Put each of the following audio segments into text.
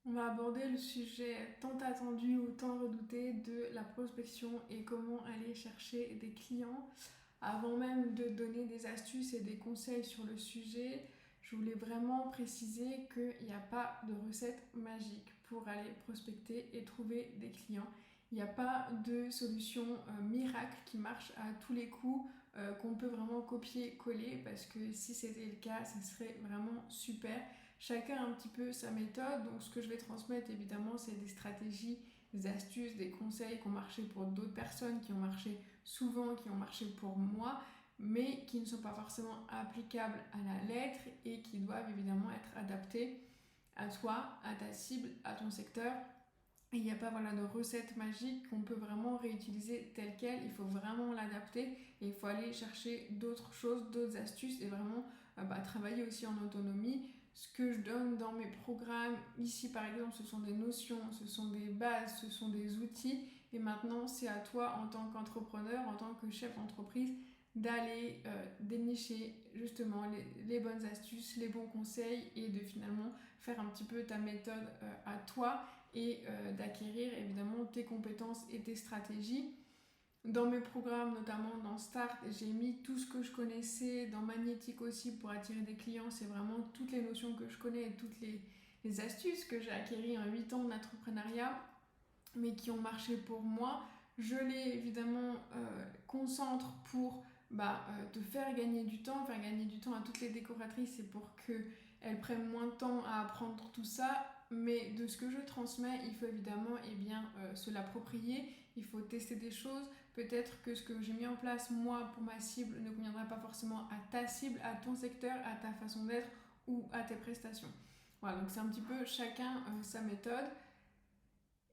On va aborder le sujet tant attendu ou tant redouté de la prospection et comment aller chercher des clients. Avant même de donner des astuces et des conseils sur le sujet, je voulais vraiment préciser qu'il n'y a pas de recette magique pour aller prospecter et trouver des clients. Il n'y a pas de solution miracle qui marche à tous les coups, qu'on peut vraiment copier-coller, parce que si c'était le cas, ce serait vraiment super. Chacun a un petit peu sa méthode, donc ce que je vais transmettre évidemment, c'est des stratégies, des astuces, des conseils qui ont marché pour d'autres personnes, qui ont marché souvent, qui ont marché pour moi, mais qui ne sont pas forcément applicables à la lettre et qui doivent évidemment être adaptés à toi, à ta cible, à ton secteur. Et il n'y a pas de recette magique qu'on peut vraiment réutiliser telle quelle, il faut vraiment l'adapter et il faut aller chercher d'autres choses, d'autres astuces et vraiment travailler aussi en autonomie. Ce que je donne dans mes programmes, ici par exemple, ce sont des notions, ce sont des bases, ce sont des outils. Et maintenant, c'est à toi en tant qu'entrepreneur, en tant que chef d'entreprise, d'aller dénicher justement les bonnes astuces, les bons conseils et de finalement faire un petit peu ta méthode à toi et d'acquérir évidemment tes compétences et tes stratégies. Dans mes programmes, notamment dans Start, j'ai mis tout ce que je connaissais, dans Magnétique aussi pour attirer des clients. C'est vraiment toutes les notions que je connais et toutes les astuces que j'ai acquéries en 8 ans d'entrepreneuriat, mais qui ont marché pour moi. Je les évidemment concentre pour te faire gagner du temps à toutes les décoratrices et pour qu'elles prennent moins de temps à apprendre tout ça. Mais de ce que je transmets, il faut évidemment se l'approprier, il faut tester des choses. Peut-être que ce que j'ai mis en place moi pour ma cible ne conviendra pas forcément à ta cible, à ton secteur, à ta façon d'être ou à tes prestations. Voilà, donc c'est un petit peu chacun sa méthode.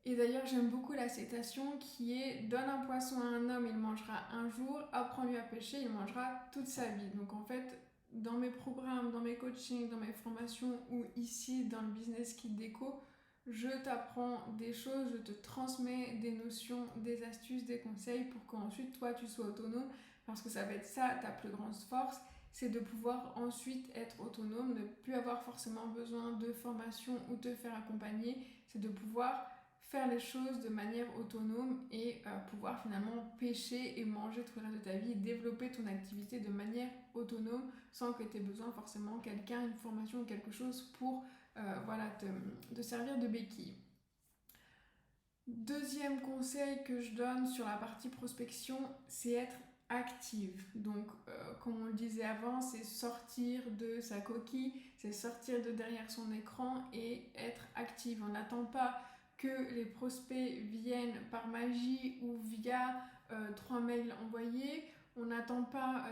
Et d'ailleurs, j'aime beaucoup la citation qui est: donne un poisson à un homme, il mangera un jour, apprends-lui à pêcher, il mangera toute sa vie. Donc en fait, dans mes programmes, dans mes coachings, dans mes formations ou ici dans le business kit déco, je t'apprends des choses, je te transmets des notions, des astuces, des conseils pour qu'ensuite toi tu sois autonome, parce que ça va être ça ta plus grande force, c'est de pouvoir ensuite être autonome, ne plus avoir forcément besoin de formation ou te faire accompagner, c'est de pouvoir faire les choses de manière autonome et pouvoir finalement pêcher et manger tout le reste de ta vie et développer ton activité de manière autonome sans que tu aies besoin forcément quelqu'un, une formation ou quelque chose pour te servir de béquille. Deuxième conseil que je donne sur la partie prospection, c'est être active. Donc, comme on le disait avant, c'est sortir de sa coquille, c'est sortir de derrière son écran et être active. On n'attend pas que les prospects viennent par magie ou via 3 mails envoyés. On n'attend pas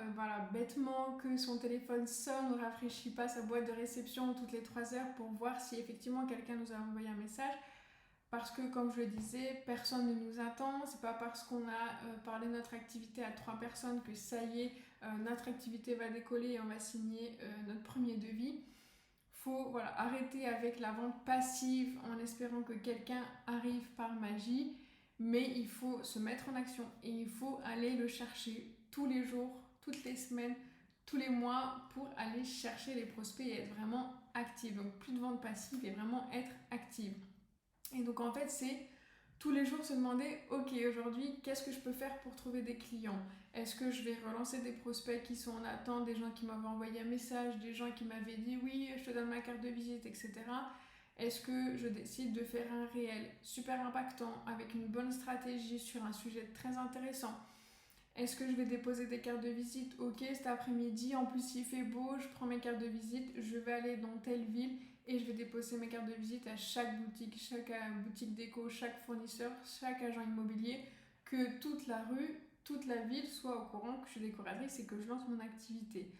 bêtement que son téléphone sonne ou rafraîchit pas sa boîte de réception toutes les 3 heures pour voir si effectivement quelqu'un nous a envoyé un message. Parce que, comme je le disais, personne ne nous attend. C'est pas parce qu'on a parlé de notre activité à 3 personnes que ça y est, notre activité va décoller et on va signer notre premier devis. Faut arrêter avec la vente passive en espérant que quelqu'un arrive par magie, mais il faut se mettre en action et il faut aller le chercher tous les jours, toutes les semaines, tous les mois pour aller chercher les prospects et être vraiment active. Donc plus de vente passive et vraiment être active. Et donc en fait, c'est tous les jours se demander: ok, aujourd'hui, qu'est-ce que je peux faire pour trouver des clients? Est-ce que je vais relancer des prospects qui sont en attente, des gens qui m'avaient envoyé un message, des gens qui m'avaient dit oui, je te donne ma carte de visite, etc. Est-ce que je décide de faire un réel super impactant avec une bonne stratégie sur un sujet très intéressant? Est-ce que je vais déposer des cartes de visite? Ok, cet après-midi, en plus il fait beau, je prends mes cartes de visite, je vais aller dans telle ville et je vais déposer mes cartes de visite à chaque boutique, chaque boutique déco, chaque fournisseur, chaque agent immobilier, que toute la rue, toute la ville soit au courant que je suis décoratrice et que je lance mon activité.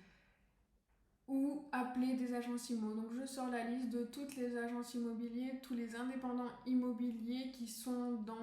Ou appeler des agences immo. Donc je sors la liste de toutes les agences immobilières, tous les indépendants immobiliers qui sont dans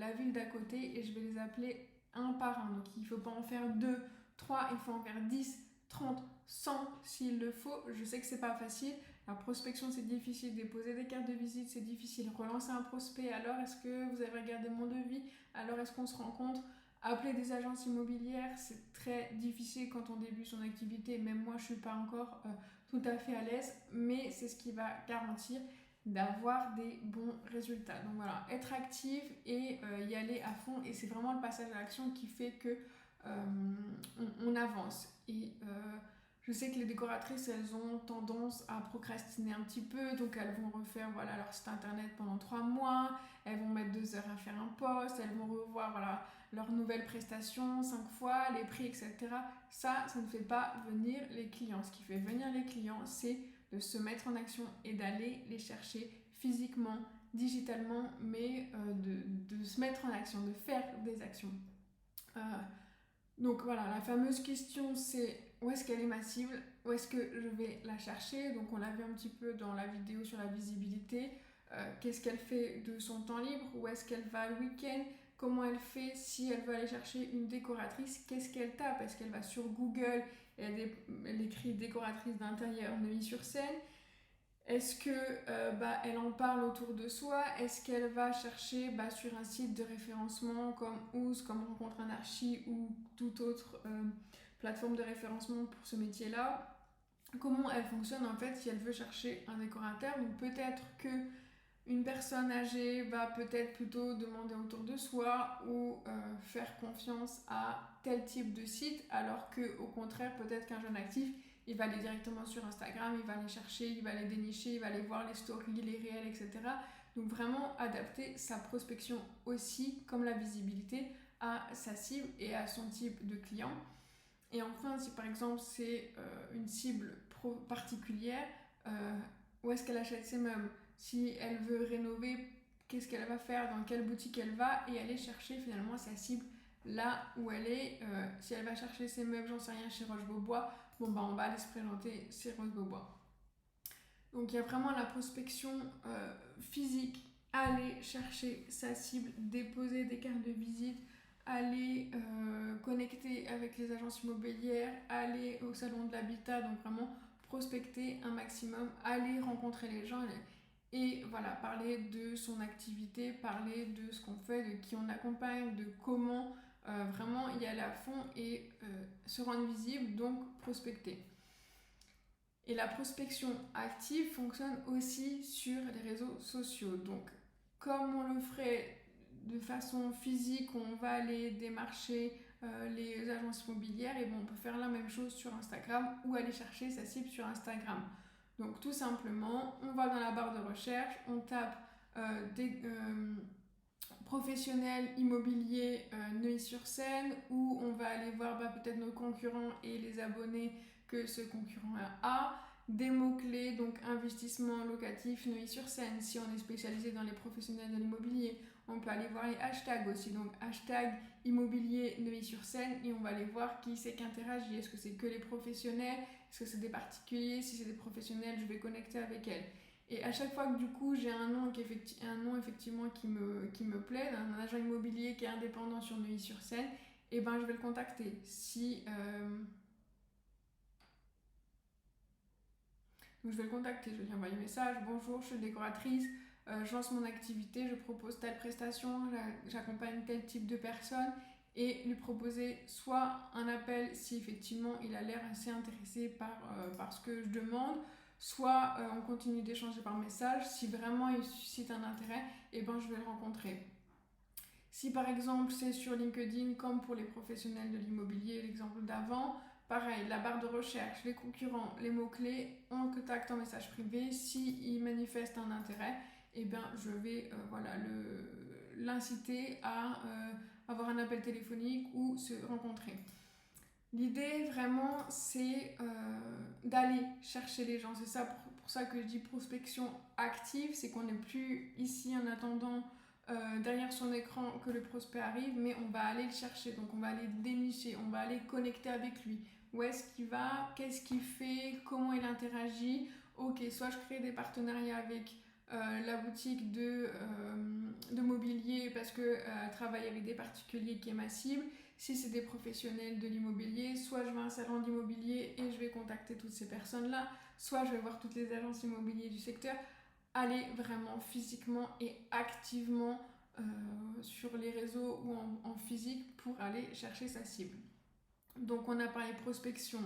la ville d'à côté et je vais les appeler un par un. Donc il ne faut pas en faire 2, 3, il faut en faire 10, 30, 100 s'il le faut. Je sais que c'est pas facile. La prospection c'est difficile, déposer des cartes de visite c'est difficile, relancer un prospect, alors est-ce que vous avez regardé mon devis, alors est-ce qu'on se rencontre? Appeler des agences immobilières, c'est très difficile quand on débute son activité. Même moi, je ne suis pas encore tout à fait à l'aise, mais c'est ce qui va garantir d'avoir des bons résultats. Donc voilà, être active et y aller à fond, et c'est vraiment le passage à l'action qui fait que on avance. Et je sais que les décoratrices, elles ont tendance à procrastiner un petit peu, donc elles vont refaire voilà, leur site internet pendant 3 mois, elles vont mettre 2 heures à faire un post, elles vont revoir voilà, leurs nouvelles prestations 5 fois, les prix, etc. Ça ne fait pas venir les clients. Ce qui fait venir les clients, c'est de se mettre en action et d'aller les chercher physiquement, digitalement, mais de se mettre en action, de faire des actions. Donc voilà, la fameuse question c'est où est-ce qu'elle est ma cible, où est-ce que je vais la chercher. Donc on l'a vu un petit peu dans la vidéo sur la visibilité. Qu'est-ce qu'elle fait de son temps libre, où est-ce qu'elle va le week-end, comment elle fait si elle veut aller chercher une décoratrice, qu'est-ce qu'elle tape, est-ce qu'elle va sur Google et elle écrit décoratrice d'intérieur Neuilly-sur-Seine. Est-ce que elle en parle autour de soi? Est-ce qu'elle va chercher sur un site de référencement comme Ouz, comme Rencontre un Archi ou toute autre plateforme de référencement pour ce métier-là? Comment elle fonctionne en fait si elle veut chercher un décorateur? Donc peut-être que une personne âgée va peut-être plutôt demander autour de soi ou faire confiance à tel type de site, alors que au contraire peut-être qu'un jeune actif il va aller directement sur Instagram, il va aller chercher, il va aller dénicher, il va aller voir les stories, les réels, etc. Donc vraiment adapter sa prospection aussi, comme la visibilité, à sa cible et à son type de client. Et enfin, si par exemple c'est une cible particulière, où est-ce qu'elle achète ses meubles? Si elle veut rénover, qu'est-ce qu'elle va faire? Dans quelle boutique elle va? Et aller chercher finalement sa cible là où elle est. Si elle va chercher ses meubles, j'en sais rien, chez Roche-Beaubois, on va aller se présenter chez Roche-Beaubois. Donc il y a vraiment la prospection physique, aller chercher sa cible, déposer des cartes de visite, aller connecter avec les agences immobilières, aller au salon de l'habitat, donc vraiment prospecter un maximum, aller rencontrer les gens et voilà, parler de son activité, parler de ce qu'on fait, de qui on accompagne, de comment vraiment y aller à fond et se rendre visible, donc prospecter. Et la prospection active fonctionne aussi sur les réseaux sociaux. Donc, comme on le ferait de façon physique, on va aller démarcher les agences immobilières, et bon, on peut faire la même chose sur Instagram ou aller chercher sa cible sur Instagram. Donc, tout simplement, on va dans la barre de recherche, on tape des professionnels immobiliers Neuilly-sur-Seine, où on va aller voir peut-être nos concurrents et les abonnés que ce concurrent a, des mots-clés, donc investissement locatif Neuilly-sur-Seine. Si on est spécialisé dans les professionnels de l'immobilier, on peut aller voir les hashtags aussi, donc hashtag immobilier Neuilly-sur-Seine, et on va aller voir qui c'est qui interagit. Est-ce que c'est que les professionnels? Est-ce que c'est des particuliers? Si c'est des professionnels, je vais connecter avec elles. Et à chaque fois que du coup j'ai un nom effectivement qui me plaît, un agent immobilier qui est indépendant sur Neuilly-sur-Seine, et ben je vais le contacter. Donc je vais le contacter, je vais lui envoyer un message: bonjour, je suis décoratrice, je lance mon activité, je propose telle prestation, j'accompagne tel type de personne, et lui proposer soit un appel si effectivement il a l'air assez intéressé par ce que je demande, soit on continue d'échanger par message. Si vraiment il suscite un intérêt, et ben je vais le rencontrer. Si par exemple c'est sur LinkedIn, comme pour les professionnels de l'immobilier, l'exemple d'avant, pareil, la barre de recherche, les concurrents, les mots-clés, on le contacte en message privé. S'il manifeste un intérêt, eh bien, je vais l'inciter à avoir un appel téléphonique ou se rencontrer. L'idée vraiment, c'est d'aller chercher les gens. C'est ça pour ça que je dis prospection active, c'est qu'on n'est plus ici en attendant derrière son écran que le prospect arrive, mais on va aller le chercher. Donc on va aller dénicher, on va aller connecter avec lui. Où est-ce qu'il va? Qu'est-ce qu'il fait? Comment il interagit? Ok, soit je crée des partenariats avec la boutique de mobilier parce qu'elle travaille avec des particuliers qui est ma cible. Si c'est des professionnels de l'immobilier, soit je vais à un salon d'immobilier et je vais contacter toutes ces personnes-là, soit je vais voir toutes les agences immobilières du secteur. Aller vraiment physiquement et activement sur les réseaux ou en physique pour aller chercher sa cible. Donc on a parlé prospection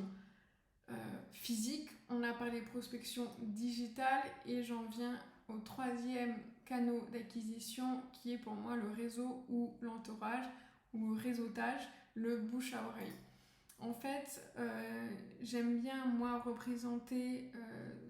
physique, on a parlé prospection digitale, et j'en viens au troisième canal d'acquisition qui est pour moi le réseau ou l'entourage ou le réseautage, le bouche à oreille. En fait, j'aime bien moi représenter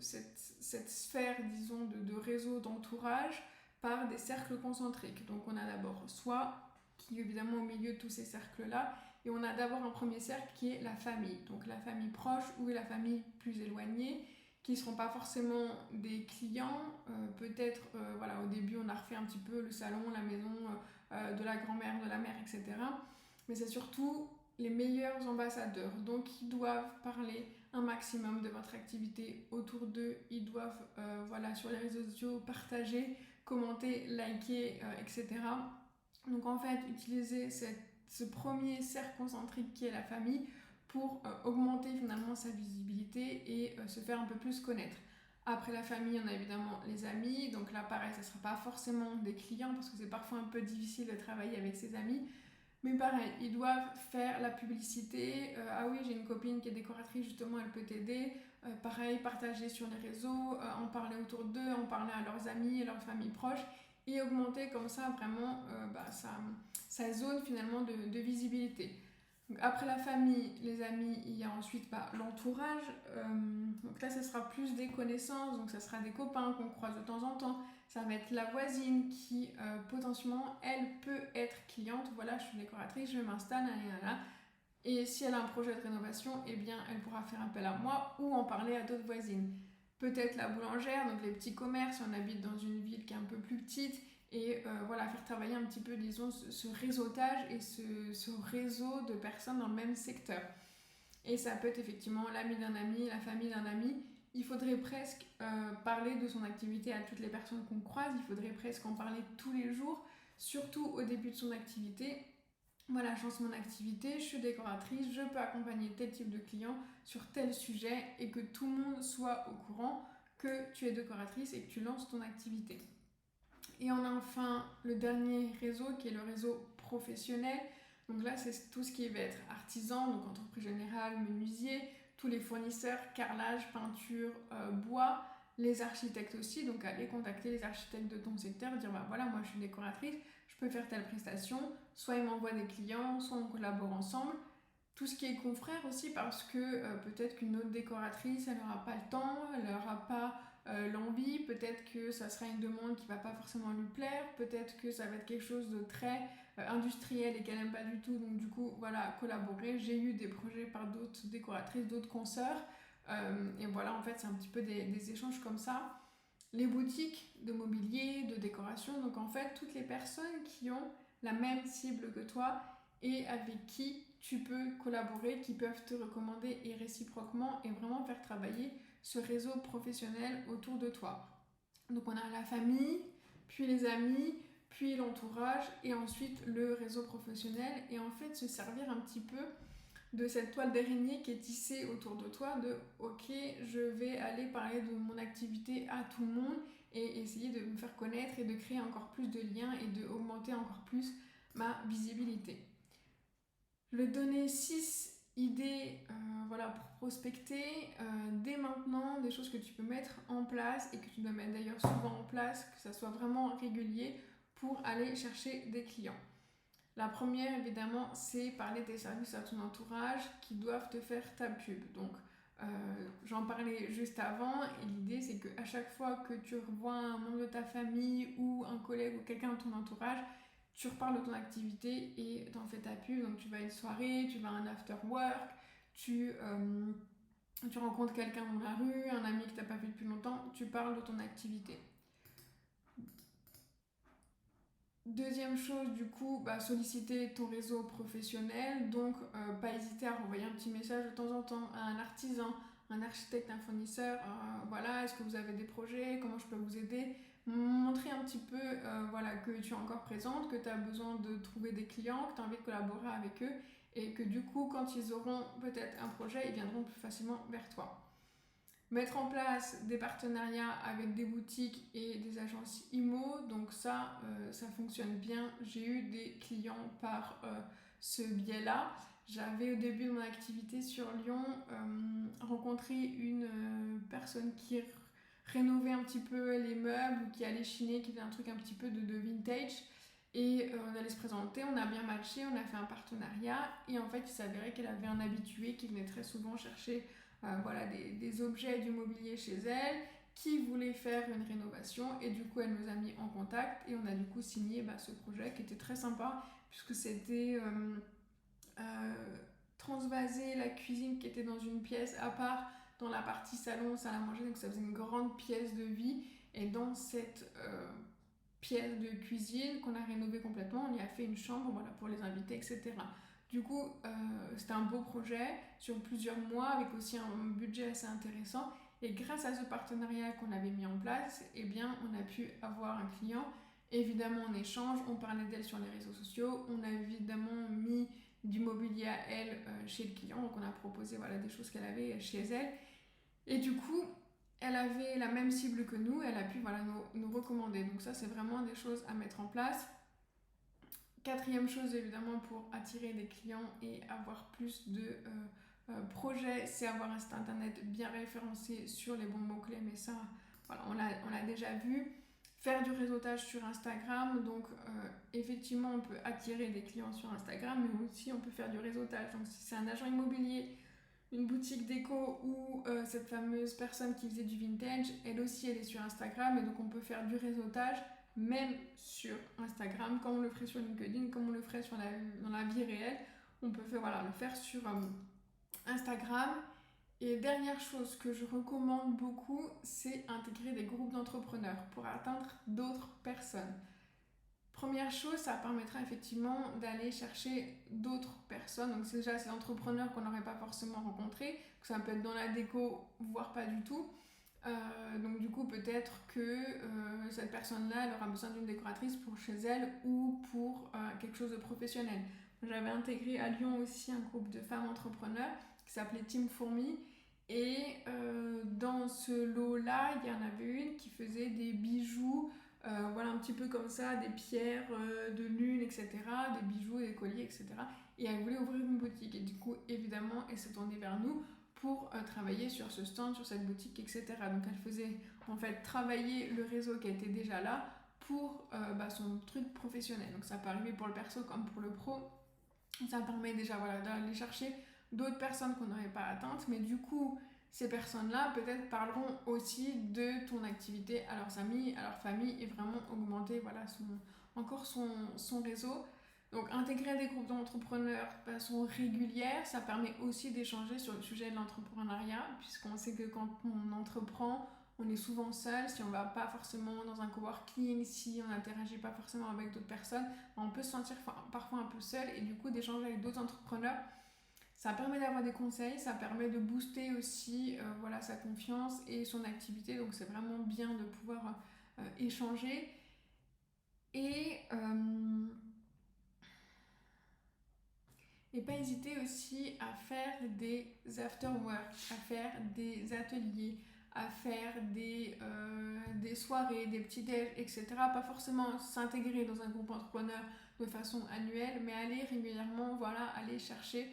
cette sphère, disons, de réseau d'entourage par des cercles concentriques. Donc on a d'abord soi, qui est évidemment au milieu de tous ces cercles-là, et on a d'abord un premier cercle qui est la famille. Donc la famille proche ou la famille plus éloignée, qui ne seront pas forcément des clients. Peut-être, voilà, au début on a refait un petit peu le salon, la maison de la grand-mère, de la mère, etc. Mais c'est surtout les meilleurs ambassadeurs. Donc ils doivent parler un maximum de votre activité autour d'eux. Ils doivent, voilà, sur les réseaux sociaux, partager, commenter, liker, etc. Donc en fait, utiliser ce premier cercle concentrique qui est la famille pour augmenter finalement sa visibilité et se faire un peu plus connaître. Après la famille, on a évidemment les amis. Donc là, pareil, ça ne sera pas forcément des clients parce que c'est parfois un peu difficile de travailler avec ses amis. Mais pareil, ils doivent faire la publicité. Ah oui, j'ai une copine qui est décoratrice, justement, elle peut t'aider. Pareil, partager sur les réseaux, en parler autour d'eux, en parler à leurs amis et leurs familles proches. Et augmenter comme ça vraiment sa zone finalement de visibilité. Donc, après la famille, les amis, il y a ensuite l'entourage. Donc là, ce sera plus des connaissances, donc ça sera des copains qu'on croise de temps en temps. Ça va être la voisine qui, potentiellement, elle peut être cliente. Voilà, je suis décoratrice, je m'installe, là. Et si elle a un projet de rénovation, eh bien, elle pourra faire appel à moi ou en parler à d'autres voisines. Peut-être la boulangère, donc les petits commerces, si on habite dans une ville qui est un peu plus petite, et voilà, faire travailler un petit peu, disons, ce réseautage et ce réseau de personnes dans le même secteur. Et ça peut être effectivement l'ami d'un ami, la famille d'un ami. Il faudrait presque parler de son activité à toutes les personnes qu'on croise, il faudrait presque en parler tous les jours, surtout au début de son activité. Voilà, je lance mon activité, je suis décoratrice, je peux accompagner tel type de client sur tel sujet et que tout le monde soit au courant que tu es décoratrice et que tu lances ton activité. Et on a enfin le dernier réseau qui est le réseau professionnel. Donc là, c'est tout ce qui va être artisan, donc entreprise générale, menuisier, tous les fournisseurs, carrelage, peinture, bois, les architectes aussi. Donc aller contacter les architectes de ton secteur, dire voilà, moi je suis décoratrice, je peux faire telle prestation. Soit ils m'envoient des clients, soit on collabore ensemble. Tout ce qui est confrère aussi, parce que peut-être qu'une autre décoratrice, elle n'aura pas le temps, elle n'aura pas l'envie, peut-être que ça sera une demande qui ne va pas forcément lui plaire, peut-être que ça va être quelque chose de très industriel et qu'elle n'aime pas du tout, donc du coup, voilà, collaborer. J'ai eu des projets par d'autres décoratrices, d'autres consoeurs, et voilà, en fait, c'est un petit peu des échanges comme ça. Les boutiques de mobilier, de décoration, donc en fait, toutes les personnes qui ont la même cible que toi et avec qui tu peux collaborer, qui peuvent te recommander et réciproquement et vraiment faire travailler ce réseau professionnel autour de toi. Donc on a la famille, puis les amis, puis l'entourage et ensuite le réseau professionnel et en fait se servir un petit peu de cette toile d'araignée qui est tissée autour de toi de ok, je vais aller parler de mon activité à tout le monde et essayer de me faire connaître et de créer encore plus de liens et d'augmenter encore plus ma visibilité. Je vais te donner 6 idées voilà, pour prospecter dès maintenant, des choses que tu peux mettre en place et que tu dois mettre d'ailleurs souvent en place, que ça soit vraiment régulier pour aller chercher des clients. La première, évidemment, c'est parler des services à ton entourage qui doivent te faire ta pub. Donc, j'en parlais juste avant et l'idée, c'est qu'à chaque fois que tu revois un membre de ta famille ou un collègue ou quelqu'un de ton entourage, tu reparles de ton activité et t'en fais ta pub. Donc, tu vas à une soirée, tu vas à un after work, tu rencontres quelqu'un dans la rue, un ami que tu n'as pas vu depuis longtemps, tu parles de ton activité. Deuxième chose, du coup, solliciter ton réseau professionnel. Donc, pas hésiter à renvoyer un petit message de temps en temps à un artisan, un architecte, un fournisseur. Voilà, est-ce que vous avez des projets? Comment je peux vous aider? Montrer un petit peu voilà, que tu es encore présente, que tu as besoin de trouver des clients, que tu as envie de collaborer avec eux et que du coup, quand ils auront peut-être un projet, ils viendront plus facilement vers toi. Mettre en place des partenariats avec des boutiques et des agences IMO, donc ça fonctionne bien. J'ai eu des clients par ce biais-là. J'avais au début de mon activité sur Lyon rencontré une personne qui rénover un petit peu les meubles ou qui allait chiner, qui faisait un truc un petit peu de vintage. Et on allait se présenter, on a bien matché, on a fait un partenariat. Et en fait, il s'avérait qu'elle avait un habitué qui venait très souvent chercher voilà, des objets du mobilier chez elle, qui voulait faire une rénovation. Et du coup, elle nous a mis en contact et on a du coup signé ce projet qui était très sympa puisque c'était transvaser la cuisine qui était dans une pièce à part dans la partie salon, salle à manger. Donc ça faisait une grande pièce de vie. Et dans cette pièce de cuisine qu'on a rénovée complètement, on y a fait une chambre voilà, pour les invités, etc. Du coup, c'était un beau projet sur plusieurs mois avec aussi un budget assez intéressant. Et grâce à ce partenariat qu'on avait mis en place, eh bien, on a pu avoir un client. Évidemment, en échange, on parlait d'elle sur les réseaux sociaux. On a évidemment mis du mobilier à elle chez le client. Donc, on a proposé voilà, des choses qu'elle avait chez elle. Et du coup, elle avait la même cible que nous, elle a pu voilà, nous recommander. Donc ça, c'est vraiment des choses à mettre en place. Quatrième chose, évidemment, pour attirer des clients et avoir plus de projets, c'est avoir un site internet bien référencé sur les bons mots-clés. Mais ça, voilà, on l'a déjà vu. Faire du réseautage sur Instagram. Donc, effectivement, on peut attirer des clients sur Instagram, mais aussi on peut faire du réseautage. Donc, si c'est un agent immobilier, une boutique déco ou cette fameuse personne qui faisait du vintage, elle aussi elle est sur Instagram et donc on peut faire du réseautage même sur Instagram comme on le ferait sur LinkedIn, comme on le ferait dans la vie réelle. On peut faire, voilà, le faire sur Instagram. Et dernière chose que je recommande beaucoup, c'est intégrer des groupes d'entrepreneurs pour atteindre d'autres personnes. Première chose, ça permettra effectivement d'aller chercher d'autres personnes. Donc c'est déjà ces entrepreneurs qu'on n'aurait pas forcément rencontrés, que ça peut être dans la déco, voire pas du tout. Donc du coup peut-être que cette personne-là, elle aura besoin d'une décoratrice pour chez elle ou pour quelque chose de professionnel. J'avais intégré à Lyon aussi un groupe de femmes entrepreneurs qui s'appelait Team Fourmi. Et dans ce lot-là, il y en avait une qui faisait des bijoux, voilà, un petit peu comme ça, des pierres de lune, etc., des bijoux, des colliers, etc. Et elle voulait ouvrir une boutique. Et du coup, évidemment, elle s'est tournée vers nous pour travailler sur ce stand, sur cette boutique, etc. Donc elle faisait en fait travailler le réseau qui était déjà là pour son truc professionnel. Donc ça peut arriver pour le perso comme pour le pro. Ça permet déjà voilà, d'aller chercher d'autres personnes qu'on n'aurait pas atteintes, mais du coup, ces personnes-là peut-être parleront aussi de ton activité à leurs amis, à leur famille et vraiment augmenter voilà, son réseau. Donc intégrer des groupes d'entrepreneurs de façon régulière, ça permet aussi d'échanger sur le sujet de l'entrepreneuriat, puisqu'on sait que quand on entreprend, on est souvent seul, si on ne va pas forcément dans un coworking, si on n'interagit pas forcément avec d'autres personnes, on peut se sentir parfois un peu seul et du coup d'échanger avec d'autres entrepreneurs, ça permet d'avoir des conseils, ça permet de booster aussi voilà, sa confiance et son activité, donc c'est vraiment bien de pouvoir échanger. Et pas hésiter aussi à faire des after-work, à faire des ateliers, à faire des soirées, des petits déj, etc. Pas forcément s'intégrer dans un groupe entrepreneur de façon annuelle, mais aller régulièrement, voilà, aller chercher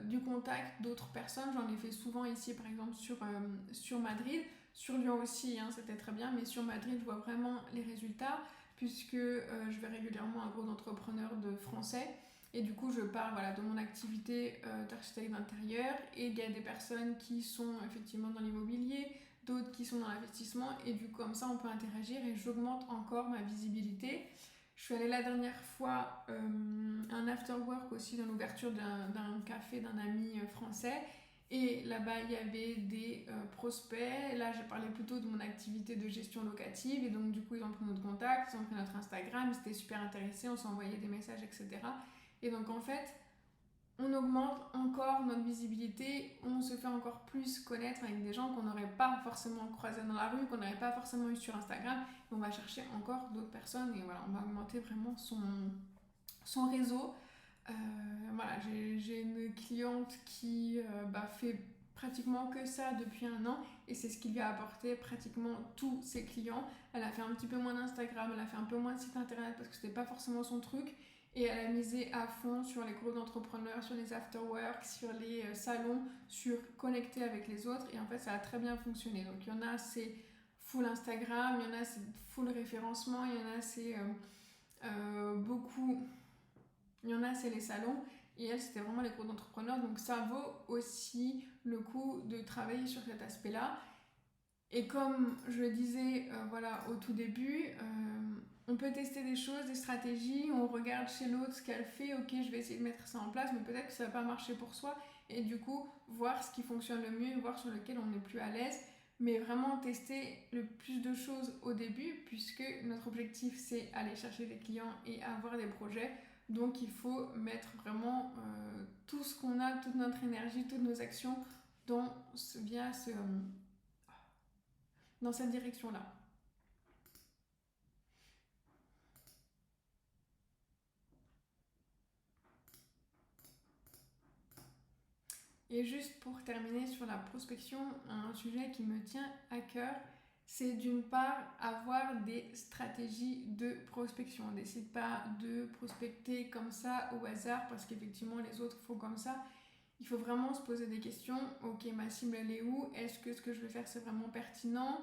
du contact d'autres personnes. J'en ai fait souvent ici, par exemple, sur Madrid. Sur Lyon aussi, hein, c'était très bien, mais sur Madrid, je vois vraiment les résultats, puisque je vais régulièrement à un groupe d'entrepreneurs de français. Et du coup, je parle voilà, de mon activité d'architecte d'intérieur et il y a des personnes qui sont effectivement dans l'immobilier, d'autres qui sont dans l'investissement et du coup, comme ça, on peut interagir et j'augmente encore ma visibilité. Je suis allée la dernière fois un after work aussi dans l'ouverture d'un café d'un ami français et là-bas, il y avait des prospects. Là, j'ai parlé plutôt de mon activité de gestion locative et donc du coup, ils ont pris notre contact, ils ont pris notre Instagram, ils étaient super intéressés, on s'est envoyé des messages, etc. Et donc en fait, on augmente encore notre visibilité, on se fait encore plus connaître avec des gens qu'on n'aurait pas forcément croisés dans la rue, qu'on n'aurait pas forcément eu sur Instagram. Et on va chercher encore d'autres personnes et voilà, on va augmenter vraiment son réseau. Voilà, j'ai une cliente qui fait pratiquement que ça depuis 1 an et c'est ce qui lui a apporté pratiquement tous ses clients. Elle a fait un petit peu moins d'Instagram, elle a fait un peu moins de site internet parce que c'était pas forcément son truc. Et elle a misé à fond sur les groupes d'entrepreneurs, sur les after-work, sur les salons, sur connecter avec les autres. Et en fait, ça a très bien fonctionné. Donc, il y en a, c'est full Instagram, il y en a c'est full référencement, il y en a c'est beaucoup, il y en a c'est les salons. Et elle, c'était vraiment les cours d'entrepreneurs. Donc ça vaut aussi le coup de travailler sur cet aspect-là. Et comme je le disais voilà, au tout début, on peut tester des choses, des stratégies, on regarde chez l'autre ce qu'elle fait, ok je vais essayer de mettre ça en place, mais peut-être que ça ne va pas marcher pour soi, et du coup voir ce qui fonctionne le mieux, voir sur lequel on est plus à l'aise, mais vraiment tester le plus de choses au début, puisque notre objectif c'est aller chercher des clients et avoir des projets, donc il faut mettre vraiment tout ce qu'on a, toute notre énergie, toutes nos actions dans cette direction-là. Et juste pour terminer sur la prospection, un sujet qui me tient à cœur, c'est d'une part avoir des stratégies de prospection. On ne décide pas de prospecter comme ça au hasard parce qu'effectivement les autres font comme ça. Il faut vraiment se poser des questions. Ok, ma cible elle est où? Est-ce que ce que je vais faire c'est vraiment pertinent?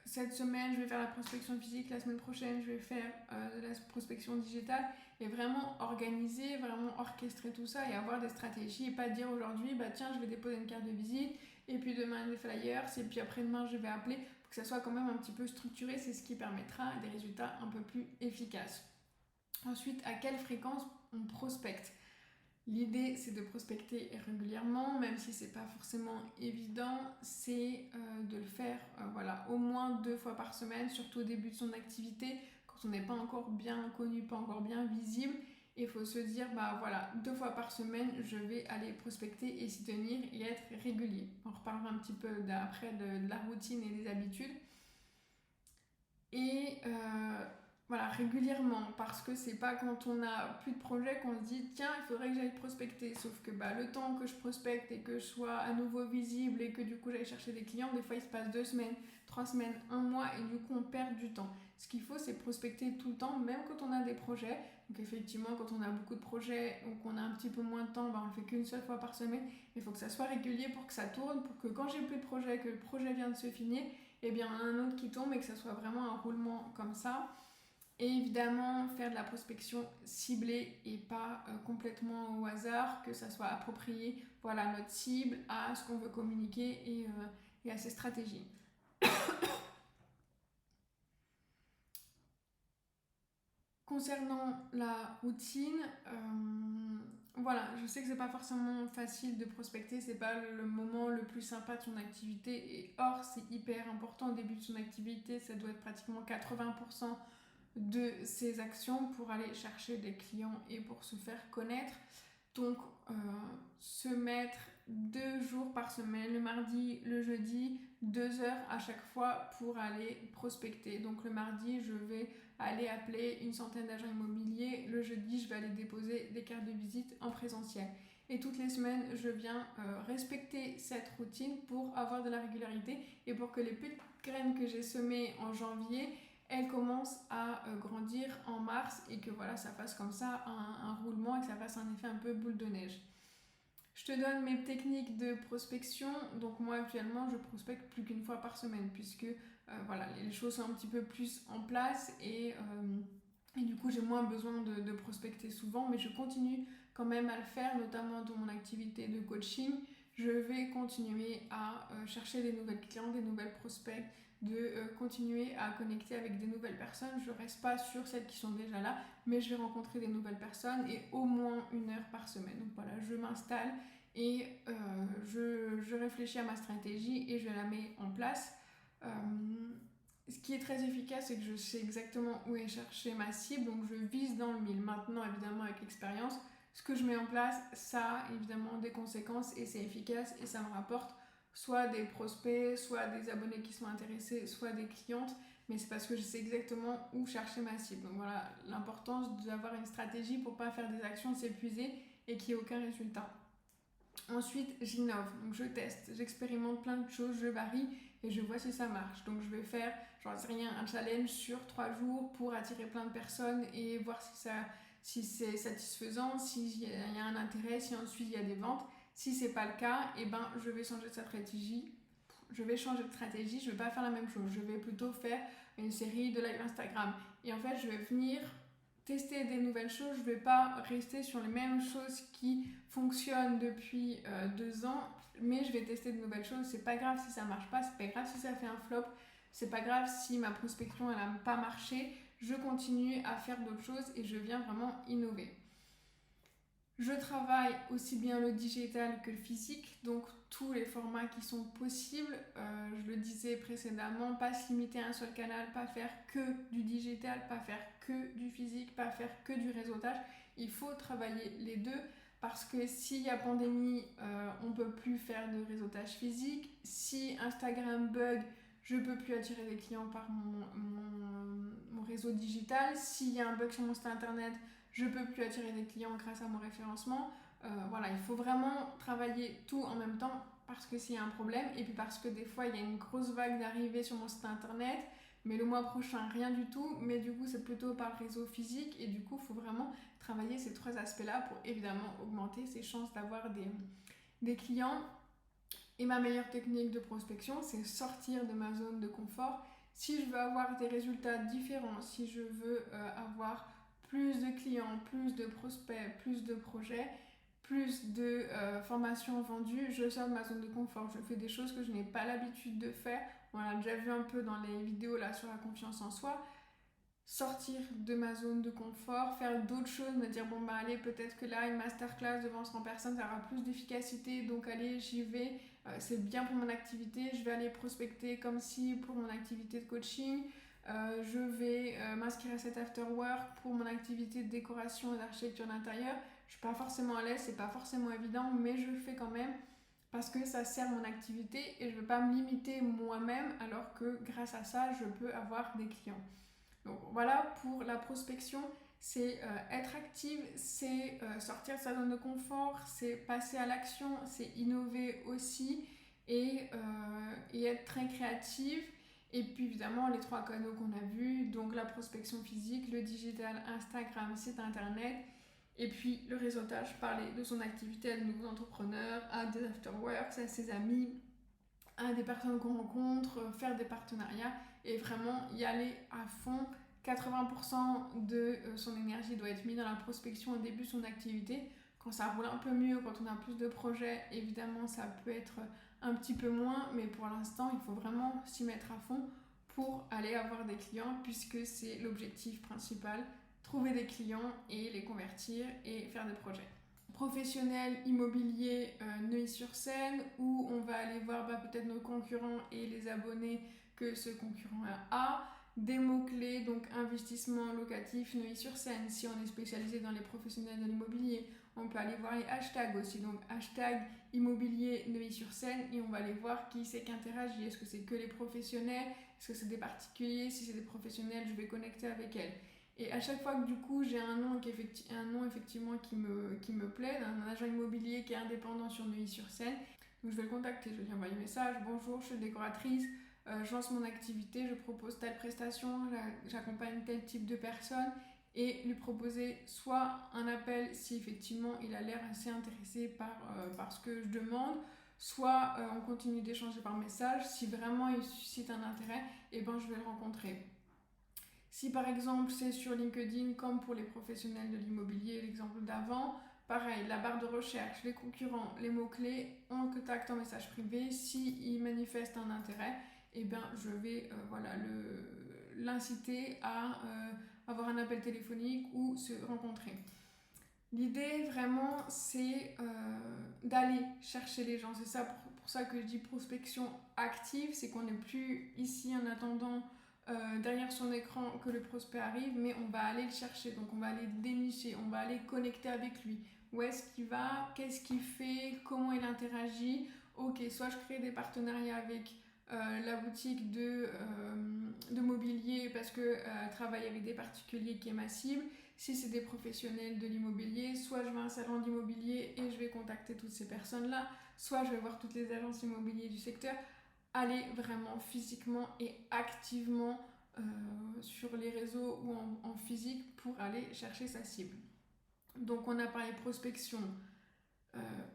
Cette semaine je vais faire la prospection physique, la semaine prochaine je vais faire de la prospection digitale, et vraiment organiser, vraiment orchestrer tout ça et avoir des stratégies, et pas dire aujourd'hui bah tiens je vais déposer une carte de visite et puis demain des flyers et puis après-demain je vais appeler, pour que ça soit quand même un petit peu structuré. C'est ce qui permettra des résultats un peu plus efficaces. Ensuite, à quelle fréquence on prospecte? L'idée, c'est de prospecter régulièrement, même si c'est pas forcément évident, c'est de le faire voilà, au moins 2 fois par semaine, surtout au début de son activité, quand on n'est pas encore bien connu, pas encore bien visible. Il faut se dire, bah voilà, 2 fois par semaine, je vais aller prospecter et s'y tenir et être régulier. On reparlera un petit peu après de la routine et des habitudes. Et voilà, régulièrement, parce que c'est pas quand on a plus de projet qu'on se dit tiens il faudrait que j'aille prospecter, sauf que bah, le temps que je prospecte et que je sois à nouveau visible et que du coup j'aille chercher des clients, des fois il se passe 2 semaines, 3 semaines, 1 mois, et du coup on perd du temps. Ce qu'il faut c'est prospecter tout le temps, même quand on a des projets. Donc effectivement quand on a beaucoup de projets ou qu'on a un petit peu moins de temps, bah, on le fait qu'une seule fois par semaine. Il faut que ça soit régulier pour que ça tourne, pour que quand j'ai plus de projet, que le projet vient de se finir, et bien un autre qui tombe et que ça soit vraiment un roulement comme ça. Et évidemment, faire de la prospection ciblée et pas complètement au hasard, que ça soit approprié voilà, à notre cible, à ce qu'on veut communiquer et à ses stratégies. Concernant la routine, voilà, je sais que c'est pas forcément facile de prospecter, c'est pas le moment le plus sympa de son activité, et or c'est hyper important au début de son activité, ça doit être pratiquement 80% de ses actions pour aller chercher des clients et pour se faire connaître. Donc se mettre 2 jours par semaine, le mardi, le jeudi, 2 heures à chaque fois pour aller prospecter. Donc le mardi, je vais aller appeler une centaine d'agents immobiliers. Le jeudi, je vais aller déposer des cartes de visite en présentiel. Et toutes les semaines, je viens respecter cette routine pour avoir de la régularité et pour que les petites graines que j'ai semées en janvier, elles commencent à grandir en mars, et que voilà, ça fasse comme ça un roulement et que ça fasse un effet un peu boule de neige. Je te donne mes techniques de prospection. Donc moi actuellement je prospecte plus qu'une fois par semaine, puisque voilà, les choses sont un petit peu plus en place, et du coup j'ai moins besoin de prospecter souvent, mais je continue quand même à le faire, notamment dans mon activité de coaching. Je vais continuer à chercher des nouvelles clients, des nouvelles prospects, de continuer à connecter avec des nouvelles personnes. Je ne reste pas sur celles qui sont déjà là, mais je vais rencontrer des nouvelles personnes, et au moins 1 heure par semaine. Donc voilà, je m'installe et je réfléchis à ma stratégie et je la mets en place. Ce qui est très efficace, c'est que je sais exactement où est chercher ma cible, donc je vise dans le mille. Maintenant, évidemment, avec l'expérience, ce que je mets en place, ça a évidemment des conséquences et c'est efficace et ça me rapporte soit des prospects, soit des abonnés qui sont intéressés, soit des clientes, mais c'est parce que je sais exactement où chercher ma cible. Donc voilà, l'importance d'avoir une stratégie pour pas faire des actions, s'épuiser et qu'il n'y ait aucun résultat. Ensuite, j'innove, donc je teste, j'expérimente plein de choses, je varie et je vois si ça marche. Donc je vais faire, j'en sais rien, un challenge sur 3 jours pour attirer plein de personnes et voir si c'est satisfaisant, s'il y a un intérêt, si ensuite il y a des ventes. Si c'est pas le cas, et ben je vais changer de stratégie. je vais changer de stratégie, je ne vais pas faire la même chose, je vais plutôt faire une série de live Instagram. Et en fait, je vais venir tester des nouvelles choses, je ne vais pas rester sur les mêmes choses qui fonctionnent depuis 2 ans, mais je vais tester de nouvelles choses. C'est pas grave si ça marche pas, c'est pas grave si ça fait un flop, c'est pas grave si ma prospection elle n'a pas marché, je continue à faire d'autres choses et je viens vraiment innover. Je travaille aussi bien le digital que le physique, donc tous les formats qui sont possibles. Je le disais précédemment, pas se limiter à un seul canal, pas faire que du digital, pas faire que du physique, pas faire que du réseautage. Il faut travailler les deux parce que s'il y a pandémie, on ne peut plus faire de réseautage physique. Si Instagram bug, je ne peux plus attirer des clients par mon réseau digital. S'il y a un bug sur mon site internet, je ne peux plus attirer des clients grâce à mon référencement. Voilà, il faut vraiment travailler tout en même temps parce que s'il y a un problème et puis parce que des fois il y a une grosse vague d'arrivée sur mon site internet, mais le mois prochain rien du tout, mais du coup c'est plutôt par le réseau physique et du coup il faut vraiment travailler ces 3 aspects-là pour évidemment augmenter ses chances d'avoir des clients. Et ma meilleure technique de prospection, c'est sortir de ma zone de confort. Si je veux avoir des résultats différents, si je veux avoir plus de clients, plus de prospects, plus de projets, plus de formations vendues, je sors de ma zone de confort. Je fais des choses que je n'ai pas l'habitude de faire. On l'a déjà vu un peu dans les vidéos là sur la confiance en soi. Sortir de ma zone de confort, faire d'autres choses, me dire bon bah allez, peut-être que là une masterclass devant 100 personnes ça aura plus d'efficacité, donc allez j'y vais, c'est bien pour mon activité, je vais aller prospecter comme si pour mon activité de coaching, je vais m'inscrire à cet after work pour mon activité de décoration et d'architecture d'intérieur. Je suis pas forcément à l'aise, c'est pas forcément évident, mais je le fais quand même parce que ça sert mon activité et je veux pas me limiter moi-même alors que grâce à ça je peux avoir des clients. Donc voilà pour la prospection, c'est être active, c'est sortir de sa zone de confort, c'est passer à l'action, c'est innover aussi et être très créative. Et puis évidemment les 3 canaux qu'on a vus, donc la prospection physique, le digital, Instagram, site internet, et puis le réseautage, parler de son activité à de nouveaux entrepreneurs, à des afterworks, à ses amis, à des personnes qu'on rencontre, faire des partenariats et vraiment y aller à fond. 80% de son énergie doit être mise dans la prospection au début de son activité. Quand ça roule un peu mieux, quand on a plus de projets, évidemment ça peut être un petit peu moins, mais pour l'instant il faut vraiment s'y mettre à fond pour aller avoir des clients puisque c'est l'objectif principal, trouver des clients et les convertir et faire des projets. Professionnel immobilier Neuilly-sur-Seine où on va aller voir peut-être nos concurrents et les abonnés que ce concurrent a. Des mots-clés, donc investissement locatif Neuilly-sur-Seine. Si on est spécialisé dans les professionnels de l'immobilier, on peut aller voir les hashtags aussi. Donc hashtag immobilier Neuilly-sur-Seine et on va aller voir qui c'est qui interagit. Est-ce que c'est que les professionnels? Est-ce que c'est des particuliers? Si c'est des professionnels, je vais connecter avec elles. Et à chaque fois que du coup j'ai un nom effectivement qui me plaît, un agent immobilier qui est indépendant sur Neuilly-sur-Seine, donc je vais le contacter, je vais lui envoyer un message, bonjour, je suis décoratrice, je lance mon activité, je propose telle prestation, j'accompagne tel type de personne, et lui proposer soit un appel si effectivement il a l'air assez intéressé par ce que je demande, soit on continue d'échanger par message, si vraiment il suscite un intérêt, et ben je vais le rencontrer. Si par exemple c'est sur LinkedIn comme pour les professionnels de l'immobilier, l'exemple d'avant, pareil, la barre de recherche, les concurrents, les mots-clés, on le contacte en message privé. S'il manifeste un intérêt, eh bien, je vais l'inciter à avoir un appel téléphonique ou se rencontrer. L'idée vraiment c'est d'aller chercher les gens. C'est ça pour ça que je dis prospection active, c'est qu'on n'est plus ici en attendant derrière son écran que le prospect arrive, mais on va aller le chercher, donc on va aller le dénicher, on va aller connecter avec lui. Où est-ce qu'il va, qu'est-ce qu'il fait, comment il interagit. Ok, soit je crée des partenariats avec la boutique de mobilier parce qu'elle travaille avec des particuliers qui est ma cible. Si c'est des professionnels de l'immobilier, soit je vais à un salon d'immobilier et je vais contacter toutes ces personnes-là, soit je vais voir toutes les agences immobilières du secteur. Aller vraiment physiquement et activement sur les réseaux ou en physique pour aller chercher sa cible. Donc on a parlé prospection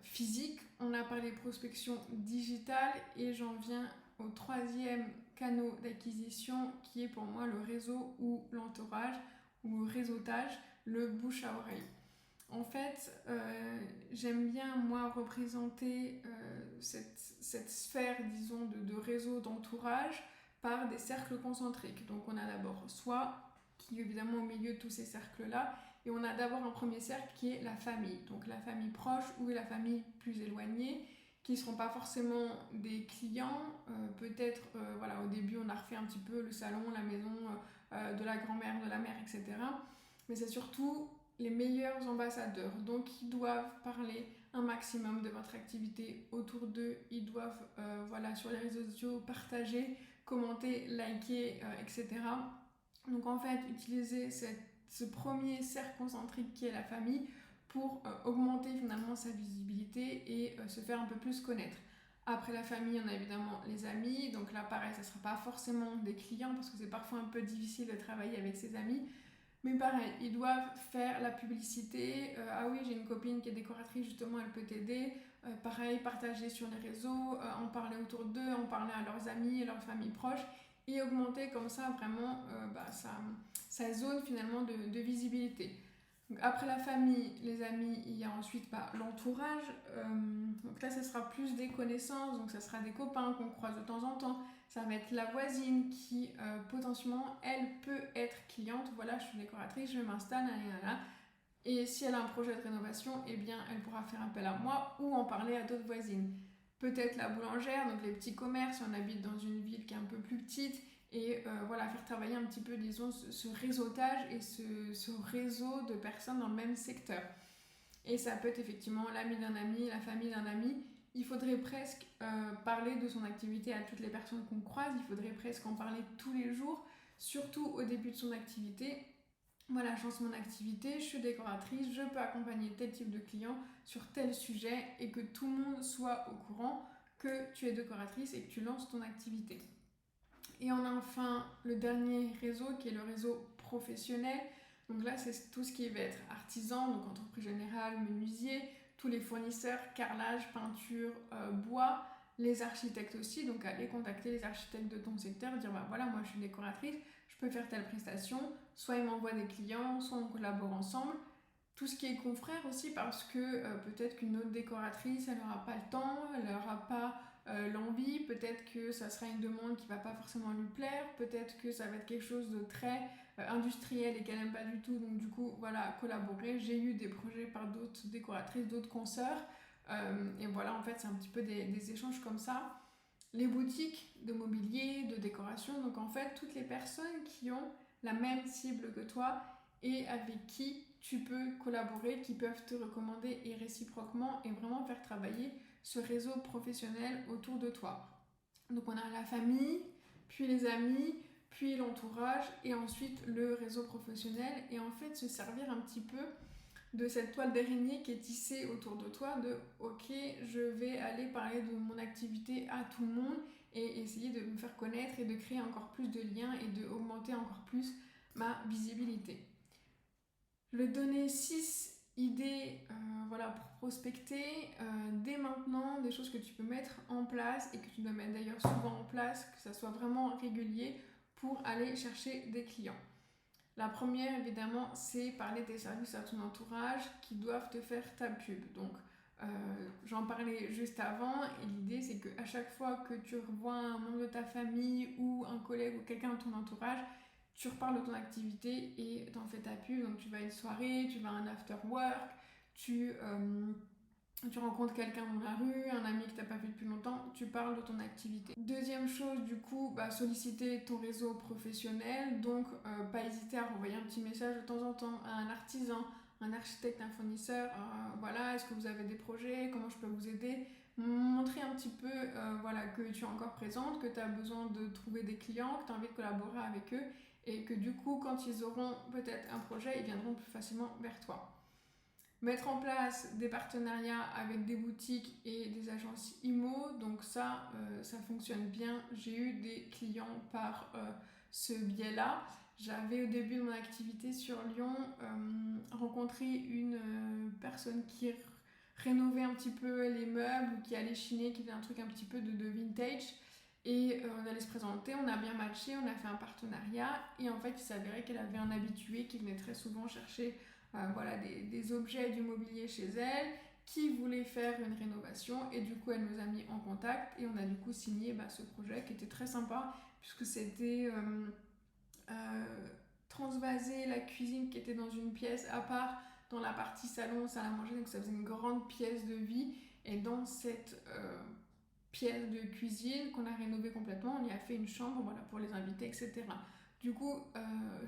physique, on a parlé prospection digitale et j'en viens au troisième canal d'acquisition qui est pour moi le réseau ou l'entourage ou le réseautage, le bouche à oreille. En fait, j'aime bien moi représenter cette sphère, disons, de réseau d'entourage par des cercles concentriques. Donc on a d'abord soi, qui est évidemment au milieu de tous ces cercles-là, et on a d'abord un premier cercle qui est la famille. Donc la famille proche ou la famille plus éloignée, qui ne seront pas forcément des clients. Peut-être, voilà, au début on a refait un petit peu le salon, la maison de la grand-mère, de la mère, etc. Mais c'est surtout les meilleurs ambassadeurs. Donc ils doivent parler un maximum de votre activité autour d'eux. Ils doivent, voilà, sur les réseaux sociaux, partager, commenter, liker, etc. Donc en fait, utiliser ce premier cercle concentrique qui est la famille pour augmenter finalement sa visibilité et se faire un peu plus connaître. Après la famille, on a évidemment les amis. Donc là, pareil, ça ne sera pas forcément des clients parce que c'est parfois un peu difficile de travailler avec ses amis. Mais pareil, ils doivent faire la publicité. Ah oui, j'ai une copine qui est décoratrice, justement, elle peut t'aider. Pareil, partager sur les réseaux, en parler autour d'eux, en parler à leurs amis et leurs familles proches. Et augmenter comme ça vraiment sa zone finalement de visibilité. Donc, après la famille, les amis, il y a ensuite l'entourage. Donc là, ce sera plus des connaissances, donc ça sera des copains qu'on croise de temps en temps. Ça va être la voisine qui, potentiellement, elle peut être cliente. Voilà, je suis décoratrice, je m'installe, là. Et si elle a un projet de rénovation, eh bien, elle pourra faire appel à moi ou en parler à d'autres voisines. Peut-être la boulangère, donc les petits commerces, si on habite dans une ville qui est un peu plus petite, et voilà, faire travailler un petit peu, disons, ce réseautage et ce réseau de personnes dans le même secteur. Et ça peut être effectivement l'ami d'un ami, la famille d'un ami. Il faudrait presque parler de son activité à toutes les personnes qu'on croise, il faudrait presque en parler tous les jours, surtout au début de son activité. Voilà, je lance mon activité, je suis décoratrice, je peux accompagner tel type de client sur tel sujet et que tout le monde soit au courant que tu es décoratrice et que tu lances ton activité. Et on a enfin le dernier réseau qui est le réseau professionnel. Donc là, c'est tout ce qui va être artisan, donc entreprise générale, menuisier, tous les fournisseurs, carrelage, peinture, bois, les architectes aussi. Donc aller contacter les architectes de ton secteur, dire voilà, moi je suis décoratrice, je peux faire telle prestation. Soit ils m'envoient des clients, soit on collabore ensemble. Tout ce qui est confrère aussi, parce que peut-être qu'une autre décoratrice, elle n'aura pas le temps, elle n'aura pas l'envie, peut-être que ça sera une demande qui ne va pas forcément lui plaire, peut-être que ça va être quelque chose de très industriel et qu'elle n'aime pas du tout, donc du coup, voilà, collaborer. J'ai eu des projets par d'autres décoratrices, d'autres consoeurs, et voilà, en fait, c'est un petit peu des échanges comme ça. Les boutiques de mobilier, de décoration, donc en fait, toutes les personnes qui ont la même cible que toi et avec qui tu peux collaborer, qui peuvent te recommander et réciproquement et vraiment faire travailler ce réseau professionnel autour de toi. Donc on a la famille, puis les amis, puis l'entourage et ensuite le réseau professionnel et en fait se servir un petit peu de cette toile d'araignée qui est tissée autour de toi de ok, je vais aller parler de mon activité à tout le monde et essayer de me faire connaître et de créer encore plus de liens et d'augmenter encore plus ma visibilité. Je vais te donner 6 idées voilà, pour prospecter dès maintenant, des choses que tu peux mettre en place et que tu dois mettre d'ailleurs souvent en place, que ça soit vraiment régulier pour aller chercher des clients. La première, évidemment, c'est parler des services à ton entourage qui doivent te faire ta pub. Donc, j'en parlais juste avant et l'idée, c'est qu'à chaque fois que tu revois un membre de ta famille ou un collègue ou quelqu'un de ton entourage, tu reparles de ton activité et t'en fais ta pub. Donc, tu vas à une soirée, tu vas à un after work, tu rencontres quelqu'un dans la rue, un ami que tu n'as pas vu depuis longtemps, tu parles de ton activité. Deuxième chose, du coup, solliciter ton réseau professionnel. Donc, pas hésiter à renvoyer un petit message de temps en temps à un artisan, un architecte, un fournisseur. Voilà, est-ce que vous avez des projets? Comment je peux vous aider? Montrer un petit peu voilà, que tu es encore présente, que tu as besoin de trouver des clients, que tu as envie de collaborer avec eux et que du coup, quand ils auront peut-être un projet, ils viendront plus facilement vers toi. Mettre en place des partenariats avec des boutiques et des agences IMO, donc ça fonctionne bien. J'ai eu des clients par ce biais-là. J'avais au début de mon activité sur Lyon rencontré une personne qui rénovait un petit peu les meubles, qui allait chiner, qui faisait un truc un petit peu de vintage. Et on allait se présenter, on a bien matché, on a fait un partenariat. Et en fait, il s'avérait qu'elle avait un habitué qui venait très souvent chercher voilà, des objets du mobilier chez elle, qui voulait faire une rénovation. Et du coup, elle nous a mis en contact et on a du coup signé ce projet qui était très sympa, puisque c'était transvaser la cuisine qui était dans une pièce à part, dans la partie salon, salle à manger, donc ça faisait une grande pièce de vie. Et dans cette pièce de cuisine qu'on a rénovée complètement, on y a fait une chambre voilà, pour les invités, etc. Du coup,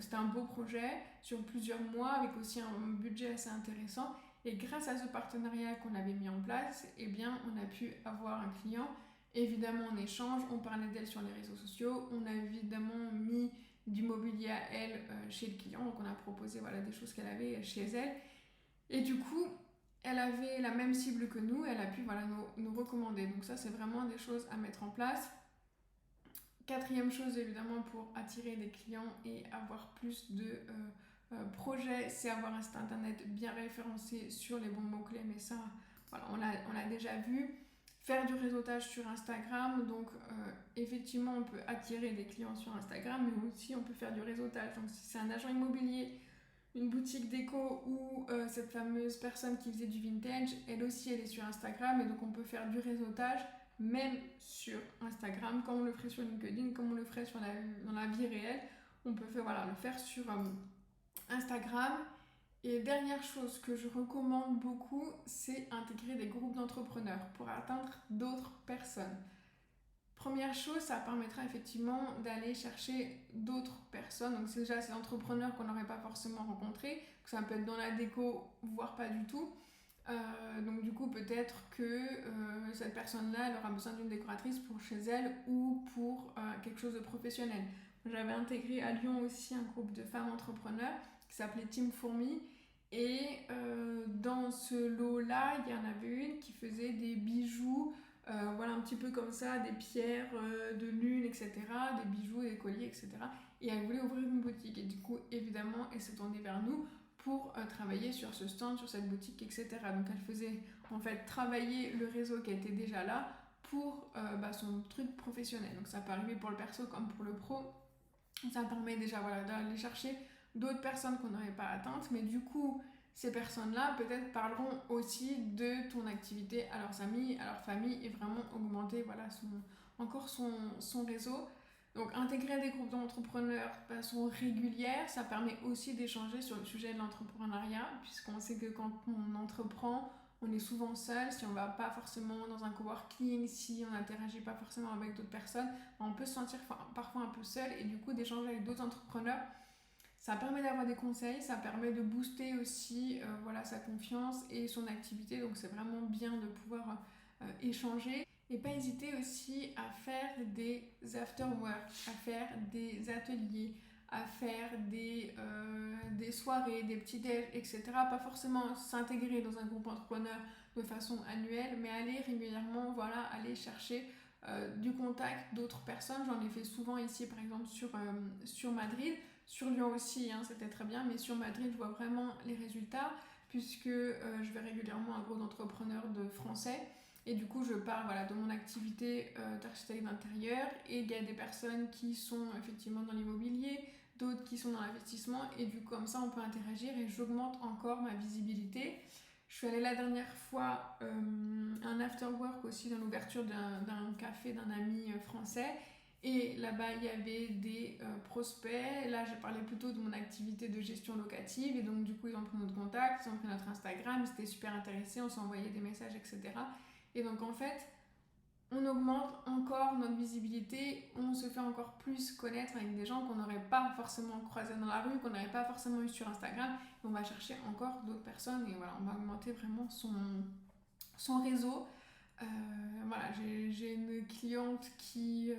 c'était un beau projet sur plusieurs mois avec aussi un budget assez intéressant. Et grâce à ce partenariat qu'on avait mis en place, eh bien, on a pu avoir un client. Évidemment, en échange, on parlait d'elle sur les réseaux sociaux. On a évidemment mis du mobilier à elle chez le client. Donc, on a proposé voilà, des choses qu'elle avait chez elle. Et du coup, elle avait la même cible que nous, elle a pu voilà, nous recommander. Donc ça, c'est vraiment des choses à mettre en place. Quatrième chose, évidemment, pour attirer des clients et avoir plus de projets, c'est avoir un site internet bien référencé sur les bons mots-clés. Mais ça, voilà, on l'a déjà vu. Faire du réseautage sur Instagram. Donc, effectivement, on peut attirer des clients sur Instagram, mais aussi on peut faire du réseautage. Donc, si c'est un agent immobilier, une boutique déco ou cette fameuse personne qui faisait du vintage, elle aussi elle est sur Instagram et donc on peut faire du réseautage même sur Instagram comme on le ferait sur LinkedIn, comme on le ferait dans la vie réelle. On peut faire, voilà, le faire sur Instagram. Et dernière chose que je recommande beaucoup, c'est intégrer des groupes d'entrepreneurs pour atteindre d'autres personnes. Première chose, ça permettra effectivement d'aller chercher d'autres personnes. Donc c'est déjà ces entrepreneurs qu'on n'aurait pas forcément rencontrés, que ça peut être dans la déco, voire pas du tout. Donc du coup peut-être que cette personne-là, elle aura besoin d'une décoratrice pour chez elle ou pour quelque chose de professionnel. J'avais intégré à Lyon aussi un groupe de femmes entrepreneurs qui s'appelait Team Fourmi. Et dans ce lot-là, il y en avait une qui faisait des bijoux, voilà, un petit peu comme ça, des pierres de lune, etc., des bijoux, des colliers, etc. Et elle voulait ouvrir une boutique. Et du coup, évidemment, elle s'est tournée vers nous pour travailler sur ce stand, sur cette boutique, etc. Donc elle faisait en fait travailler le réseau qui était déjà là pour son truc professionnel. Donc ça peut arriver pour le perso comme pour le pro. Ça permet déjà voilà, d'aller chercher d'autres personnes qu'on n'aurait pas atteintes, mais du coup, ces personnes-là peut-être parleront aussi de ton activité à leurs amis, à leur famille et vraiment augmenter voilà, son réseau. Donc intégrer des groupes d'entrepreneurs de façon régulière, ça permet aussi d'échanger sur le sujet de l'entrepreneuriat, puisqu'on sait que quand on entreprend, on est souvent seul, si on ne va pas forcément dans un coworking, si on n'interagit pas forcément avec d'autres personnes, on peut se sentir parfois un peu seul et du coup d'échanger avec d'autres entrepreneurs, ça permet d'avoir des conseils, ça permet de booster aussi voilà, sa confiance et son activité, donc c'est vraiment bien de pouvoir échanger. Et pas hésiter aussi à faire des after-work, à faire des ateliers, à faire des soirées, des petits déj, etc. Pas forcément s'intégrer dans un groupe entrepreneur de façon annuelle, mais aller régulièrement, voilà, aller chercher du contact d'autres personnes. J'en ai fait souvent ici, par exemple, sur Madrid. Sur Lyon aussi, hein, c'était très bien, mais sur Madrid, je vois vraiment les résultats, puisque je vais régulièrement à un groupe d'entrepreneurs de français. Et du coup, je parle voilà, de mon activité d'architecte d'intérieur. Et il y a des personnes qui sont effectivement dans l'immobilier, d'autres qui sont dans l'investissement. Et du coup, comme ça, on peut interagir et j'augmente encore ma visibilité. Je suis allée la dernière fois un after work aussi dans l'ouverture d'un café d'un ami français. Et là-bas, il y avait des prospects. Là, j'ai parlé plutôt de mon activité de gestion locative. Et donc, du coup, ils ont pris notre contact, ils ont pris notre Instagram. Ils étaient super intéressés, on s'est envoyé des messages, etc. Et donc, en fait, on augmente encore notre visibilité. On se fait encore plus connaître avec des gens qu'on n'aurait pas forcément croisés dans la rue, qu'on n'aurait pas forcément eu sur Instagram. Et on va chercher encore d'autres personnes. Et voilà, on va augmenter vraiment son réseau. Voilà, j'ai une cliente qui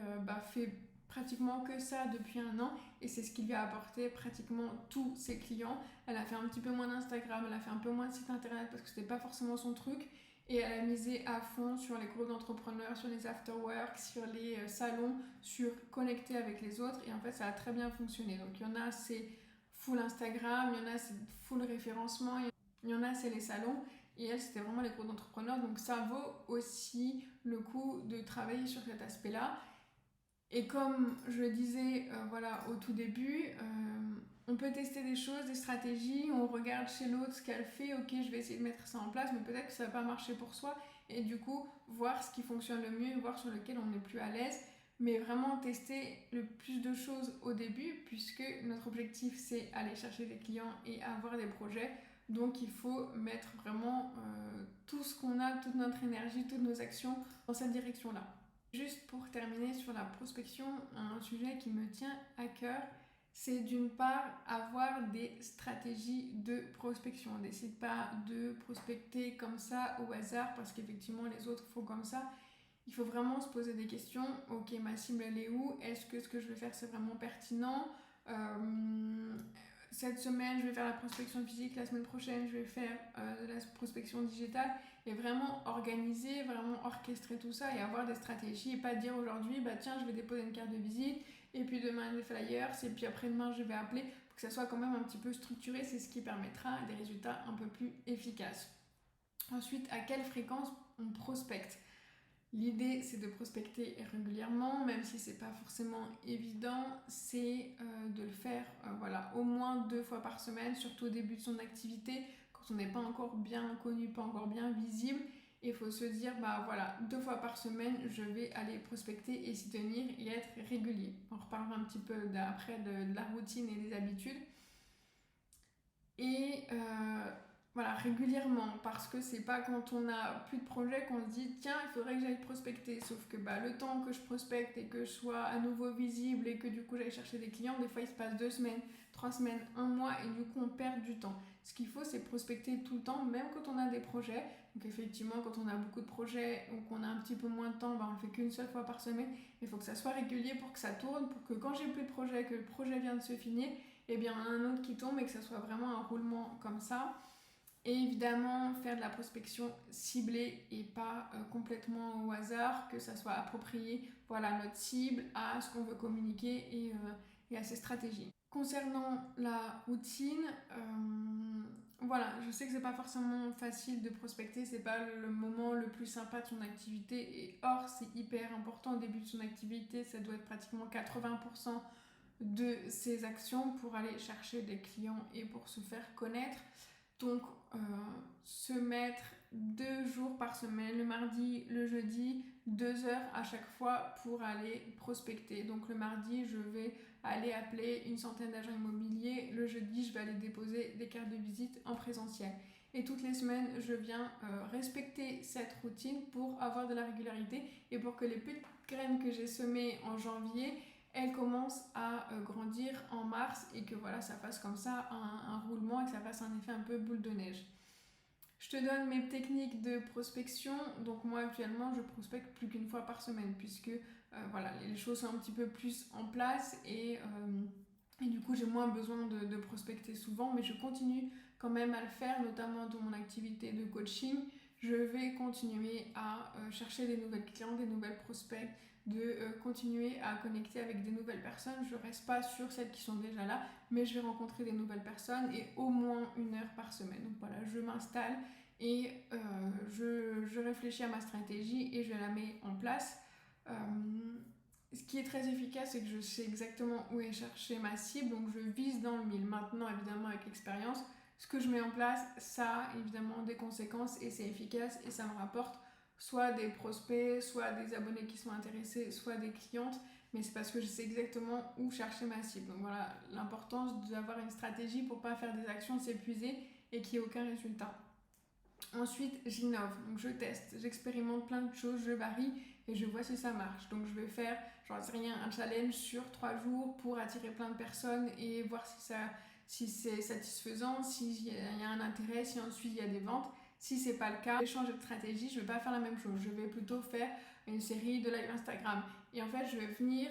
fait pratiquement que ça depuis un an et c'est ce qui lui a apporté pratiquement tous ses clients. Elle a fait un petit peu moins d'Instagram, elle a fait un peu moins de site internet parce que c'était pas forcément son truc et elle a misé à fond sur les groupes d'entrepreneurs, sur les afterworks, sur les salons, sur connecter avec les autres et en fait ça a très bien fonctionné. Donc il y en a c'est full Instagram, il y en a c'est full référencement, il y en a c'est les salons. Et elle, c'était vraiment les groupes d'entrepreneurs. Donc ça vaut aussi le coup de travailler sur cet aspect-là. Et comme je le disais voilà, au tout début, on peut tester des choses, des stratégies, on regarde chez l'autre ce qu'elle fait, ok je vais essayer de mettre ça en place, mais peut-être que ça va pas marcher pour soi, et du coup voir ce qui fonctionne le mieux, voir sur lequel on est plus à l'aise, mais vraiment tester le plus de choses au début, puisque notre objectif c'est aller chercher des clients et avoir des projets, donc il faut mettre vraiment tout ce qu'on a, toute notre énergie, toutes nos actions dans cette direction-là. Juste pour terminer sur la prospection, un sujet qui me tient à cœur, c'est d'une part avoir des stratégies de prospection. On ne décide pas de prospecter comme ça au hasard parce qu'effectivement les autres font comme ça. Il faut vraiment se poser des questions. Ok, ma cible elle est où? Est-ce que ce que je vais faire c'est vraiment pertinent? Cette semaine je vais faire la prospection physique, la semaine prochaine je vais faire la prospection digitale, et vraiment organiser, vraiment orchestrer tout ça et avoir des stratégies, et pas dire aujourd'hui bah tiens je vais déposer une carte de visite et puis demain des flyers et puis après-demain je vais appeler, pour que ça soit quand même un petit peu structuré, c'est ce qui permettra des résultats un peu plus efficaces. Ensuite, à quelle fréquence on prospecte? L'idée, c'est de prospecter régulièrement, même si c'est pas forcément évident, c'est de le faire voilà, au moins 2 fois par semaine, surtout au début de son activité, quand on n'est pas encore bien connu, pas encore bien visible. Il faut se dire, bah voilà, 2 fois par semaine, je vais aller prospecter et s'y tenir et être régulier. On reparlera un petit peu après de la routine et des habitudes. Et voilà, régulièrement, parce que c'est pas quand on a plus de projet qu'on se dit tiens, il faudrait que j'aille prospecter. Sauf que bah, le temps que je prospecte et que je sois à nouveau visible et que du coup j'aille chercher des clients, des fois il se passe 2 semaines, 3 semaines, 1 mois, et du coup on perd du temps. Ce qu'il faut, c'est prospecter tout le temps, même quand on a des projets. Donc effectivement, quand on a beaucoup de projets ou qu'on a un petit peu moins de temps, bah, on le fait qu'une seule fois par semaine. Il faut que ça soit régulier pour que ça tourne, pour que quand j'ai plus de projet, que le projet vient de se finir, et bien un autre qui tombe et que ça soit vraiment un roulement comme ça. Et évidemment, faire de la prospection ciblée et pas complètement au hasard, que ça soit approprié, voilà, à notre cible, à ce qu'on veut communiquer et à ses stratégies. Concernant la routine, voilà, je sais que c'est pas forcément facile de prospecter, c'est pas le moment le plus sympa de son activité, et or c'est hyper important au début de son activité, ça doit être pratiquement 80% de ses actions pour aller chercher des clients et pour se faire connaître. Donc, se mettre 2 jours par semaine, le mardi, le jeudi, 2 heures à chaque fois pour aller prospecter. Donc, le mardi, je vais aller appeler une centaine d'agents immobiliers. Le jeudi, je vais aller déposer des cartes de visite en présentiel. Et toutes les semaines, je viens respecter cette routine pour avoir de la régularité et pour que les petites graines que j'ai semées en janvier, elle commence à grandir en mars, et que voilà, ça fasse comme ça un roulement et que ça fasse un effet un peu boule de neige. Je te donne mes techniques de prospection. Donc moi actuellement je prospecte plus qu'une fois par semaine, puisque voilà, les choses sont un petit peu plus en place, et du coup j'ai moins besoin de prospecter souvent, mais je continue quand même à le faire, notamment dans mon activité de coaching. Je vais continuer à chercher des nouvelles clients, des nouvelles prospects, de continuer à connecter avec des nouvelles personnes. Je ne reste pas sur celles qui sont déjà là, mais je vais rencontrer des nouvelles personnes, et au moins 1 heure par semaine. Donc voilà, je m'installe et je réfléchis à ma stratégie et je la mets en place. Ce qui est très efficace, c'est que je sais exactement où est chercher ma cible, donc je vise dans le mille. Maintenant, évidemment, avec l'expérience, ce que je mets en place, ça a évidemment des conséquences et c'est efficace et ça me rapporte soit des prospects, soit des abonnés qui sont intéressés, soit des clientes, mais c'est parce que je sais exactement où chercher ma cible. Donc voilà, l'importance d'avoir une stratégie pour ne pas faire des actions, s'épuiser et qu'il n'y ait aucun résultat. Ensuite, j'innove, donc je teste, j'expérimente plein de choses, je varie et je vois si ça marche. Donc je vais faire, j'en sais rien, un challenge sur 3 jours pour attirer plein de personnes et voir si c'est satisfaisant, s'il y a un intérêt, si ensuite il y a des ventes. Si c'est pas le cas, je vais changer de stratégie, je vais pas faire la même chose, je vais plutôt faire une série de live Instagram. Et en fait, je vais venir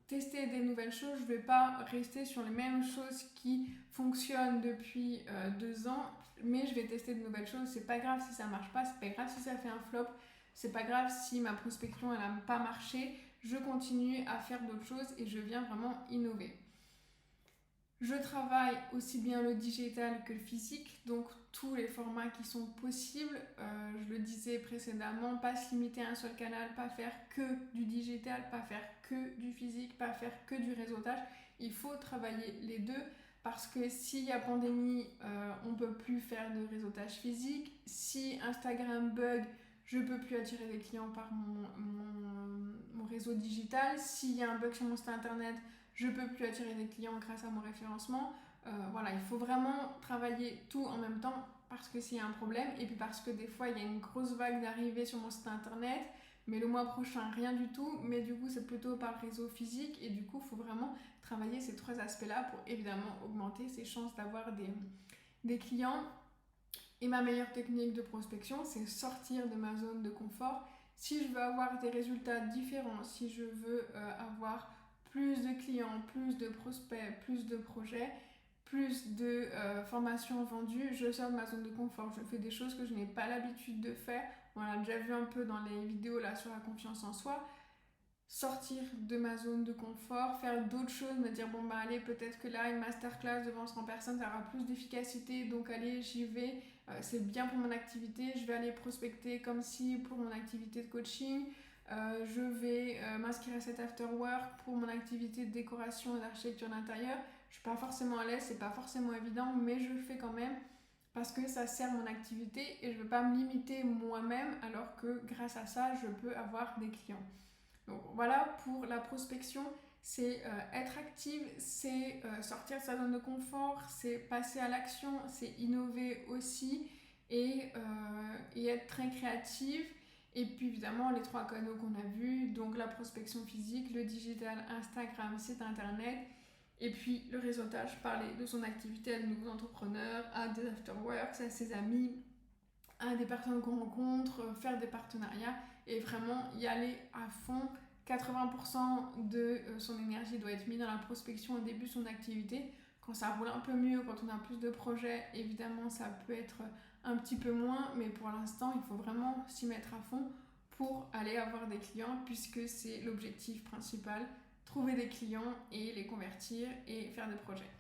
tester des nouvelles choses, je vais pas rester sur les mêmes choses qui fonctionnent depuis 2 ans, mais je vais tester de nouvelles choses. C'est pas grave si ça marche pas, c'est pas grave si ça fait un flop, c'est pas grave si ma prospection elle a pas marché, je continue à faire d'autres choses et je viens vraiment innover. Je travaille aussi bien le digital que le physique, donc tous les formats qui sont possibles. Je le disais précédemment, pas se limiter à un seul canal, pas faire que du digital, pas faire que du physique, pas faire que du réseautage. Il faut travailler les deux parce que s'il y a pandémie, on ne peut plus faire de réseautage physique. Si Instagram bug, je ne peux plus attirer des clients par mon réseau digital. S'il y a un bug sur mon site internet, je ne peux plus attirer des clients grâce à mon référencement. Voilà, il faut vraiment travailler tout en même temps parce que s'il y a un problème et puis parce que des fois il y a une grosse vague d'arrivée sur mon site internet, mais le mois prochain rien du tout, mais du coup c'est plutôt par le réseau physique et du coup il faut vraiment travailler ces trois aspects-là pour évidemment augmenter ses chances d'avoir des clients. Et ma meilleure technique de prospection, c'est sortir de ma zone de confort. Si je veux avoir des résultats différents, si je veux avoir plus de clients, plus de prospects, plus de projets, plus de formations vendues, je sors de ma zone de confort. Je fais des choses que je n'ai pas l'habitude de faire. On l'a déjà vu un peu dans les vidéos là sur la confiance en soi. Sortir de ma zone de confort, faire d'autres choses, me dire bon bah allez, peut-être que là une masterclass devant 100 personnes ça aura plus d'efficacité, donc allez j'y vais, c'est bien pour mon activité, je vais aller prospecter comme si pour mon activité de coaching, je vais m'inscrire à cet after work pour mon activité de décoration et d'architecture d'intérieur. Je suis pas forcément à l'aise, c'est pas forcément évident, mais je le fais quand même parce que ça sert mon activité et je veux pas me limiter moi-même alors que grâce à ça je peux avoir des clients. Donc voilà pour la prospection, c'est être active, c'est sortir de sa zone de confort, c'est passer à l'action, c'est innover aussi et être très créative. Et puis évidemment les trois canaux qu'on a vus, donc la prospection physique, le digital, Instagram, site internet, et puis le réseautage, parler de son activité à de nouveaux entrepreneurs, à des afterworks, à ses amis, à des personnes qu'on rencontre, faire des partenariats et vraiment y aller à fond. 80% de son énergie doit être mise dans la prospection au début de son activité. Quand ça roule un peu mieux, quand on a plus de projets, évidemment ça peut être un petit peu moins, mais pour l'instant il faut vraiment s'y mettre à fond pour aller avoir des clients puisque c'est l'objectif principal, trouver des clients et les convertir et faire des projets.